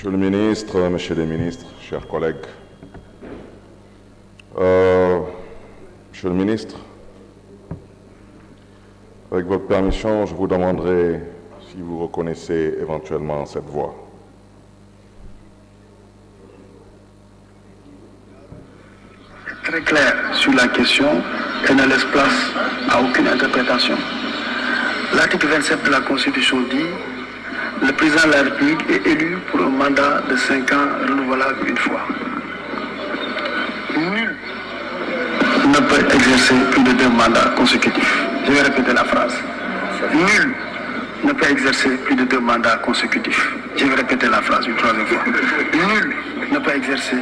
Monsieur le ministre, Monsieur les ministres, chers collègues, Monsieur le ministre, avec votre permission, je vous demanderai si vous reconnaissez éventuellement cette voix. Très clair sur la question et ne laisse place à aucune interprétation. L'article 27 de la Constitution dit « Le président de la République est élu pour un mandat de 5 ans renouvelable une fois. Nul ne peut exercer plus de 2 mandats consécutifs. » Je vais répéter la phrase. Nul ne peut exercer plus de 2 mandats consécutifs. Je vais répéter la phrase une troisième fois. Nul ne peut exercer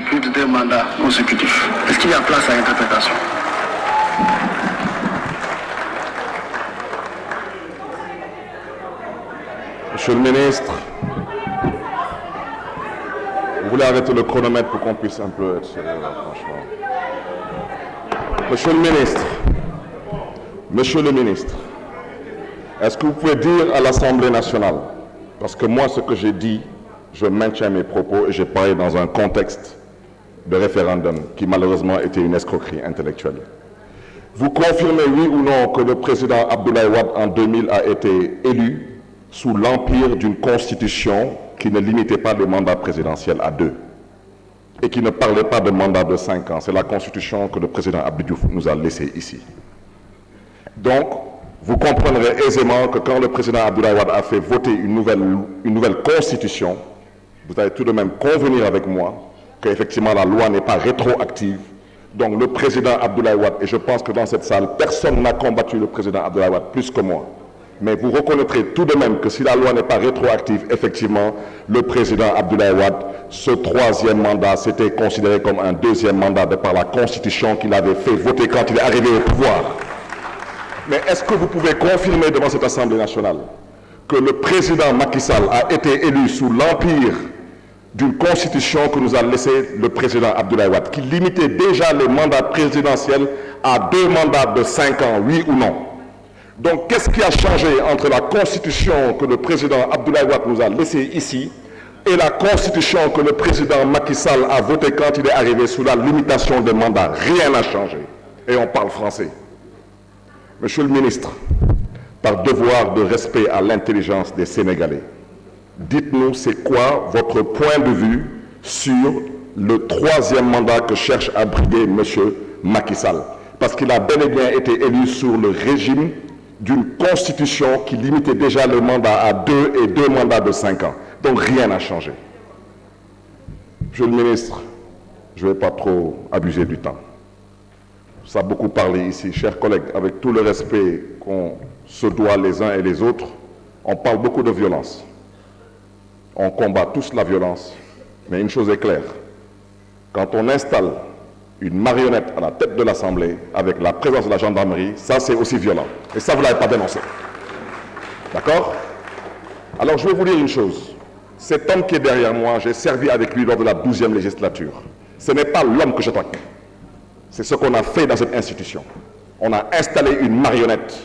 plus de 2 mandats consécutifs. Est-ce qu'il y a place à interprétation? Monsieur le ministre, vous voulez arrêter le chronomètre pour qu'on puisse un peu être sérieux, franchement. Monsieur le ministre, est-ce que vous pouvez dire à l'Assemblée nationale, parce que moi ce que j'ai dit, je maintiens mes propos et j'ai parlé dans un contexte de référendum qui malheureusement était une escroquerie intellectuelle. Vous confirmez oui ou non que le président Abdoulaye Wade en 2000 a été élu sous l'empire d'une constitution qui ne limitait pas le mandat présidentiel à 2 et qui ne parlait pas de mandat de 5 ans. C'est la constitution que le président Abdou Diouf nous a laissée ici. Donc, vous comprendrez aisément que quand le président Abdoulaye Wade a fait voter une nouvelle constitution, vous allez tout de même convenir avec moi qu'effectivement la loi n'est pas rétroactive. Donc le président Abdoulaye Wade, et je pense que dans cette salle, personne n'a combattu le président Abdoulaye Wade plus que moi. Mais vous reconnaîtrez tout de même que si la loi n'est pas rétroactive, effectivement, le président Abdoulaye Wade, ce 3e mandat, c'était considéré comme un 2e mandat de par la Constitution qu'il avait fait voter quand il est arrivé au pouvoir. Mais est-ce que vous pouvez confirmer devant cette Assemblée nationale que le président Macky Sall a été élu sous l'empire d'une constitution que nous a laissé le président Abdoulaye Wade, qui limitait déjà les mandats présidentiels à 2 mandats de 5 ans, oui ou non? Donc, qu'est-ce qui a changé entre la constitution que le président Abdoulaye Wade nous a laissée ici et la constitution que le président Macky Sall a votée quand il est arrivé sous la limitation des mandats? Rien n'a changé. Et on parle français. Monsieur le ministre, par devoir de respect à l'intelligence des Sénégalais, dites-nous c'est quoi votre point de vue sur le 3e mandat que cherche à briguer M. Macky Sall. Parce qu'il a bel et bien été élu sur le régime d'une constitution qui limitait déjà le mandat à 2 et 2 mandats de 5 ans. Donc rien n'a changé. Monsieur le ministre, je ne vais pas trop abuser du temps. Ça a beaucoup parlé ici. Chers collègues, avec tout le respect qu'on se doit les uns et les autres, on parle beaucoup de violence. On combat tous la violence. Mais une chose est claire. Quand on installe une marionnette à la tête de l'Assemblée avec la présence de la gendarmerie, ça c'est aussi violent. Et ça, vous ne l'avez pas dénoncé. D'accord? Alors je vais vous dire une chose. Cet homme qui est derrière moi, j'ai servi avec lui lors de la 12e législature. Ce n'est pas l'homme que j'attaque. C'est ce qu'on a fait dans cette institution. On a installé une marionnette.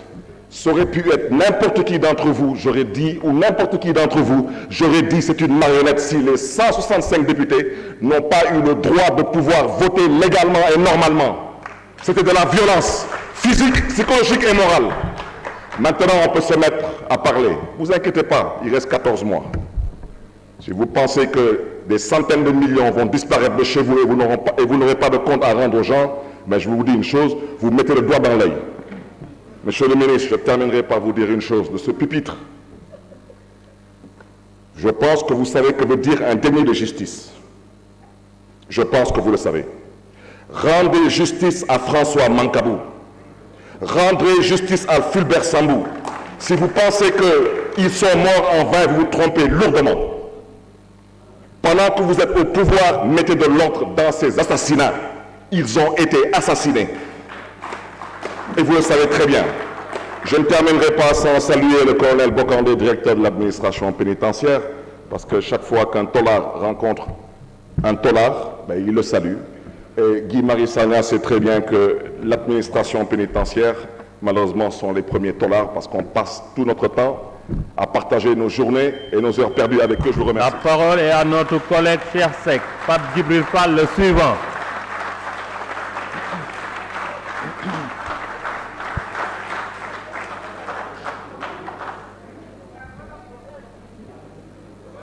Ça aurait pu être n'importe qui d'entre vous, j'aurais dit, ou n'importe qui d'entre vous, j'aurais dit c'est une marionnette si les 165 députés n'ont pas eu le droit de pouvoir voter légalement et normalement. C'était de la violence physique, psychologique et morale. Maintenant, on peut se mettre à parler. Ne vous inquiétez pas, il reste 14 mois. Si vous pensez que des centaines de millions vont disparaître de chez vous et vous n'aurez pas de compte à rendre aux gens, mais je vous dis une chose, vous mettez le doigt dans l'œil. Monsieur le ministre, je terminerai par vous dire une chose de ce pupitre. Je pense que vous savez que veut dire un déni de justice. Je pense que vous le savez. Rendez justice à François Mancabou. Rendez justice à Fulbert Sambou. Si vous pensez qu'ils sont morts en vain, vous vous trompez lourdement. Pendant que vous êtes au pouvoir, mettez de l'ordre dans ces assassinats. Ils ont été assassinés. Et vous le savez très bien. Je ne terminerai pas sans saluer le colonel Bokandé, directeur de l'administration pénitentiaire, parce que chaque fois qu'un tolard rencontre un tolard, ben, il le salue. Et Guy Marissagna sait très bien que l'administration pénitentiaire, malheureusement, sont les premiers tolards, parce qu'on passe tout notre temps à partager nos journées et nos heures perdues avec eux. Je vous La remercie. parole est à notre collègue Cheikh Seck, Pape Djibril Fall, le suivant.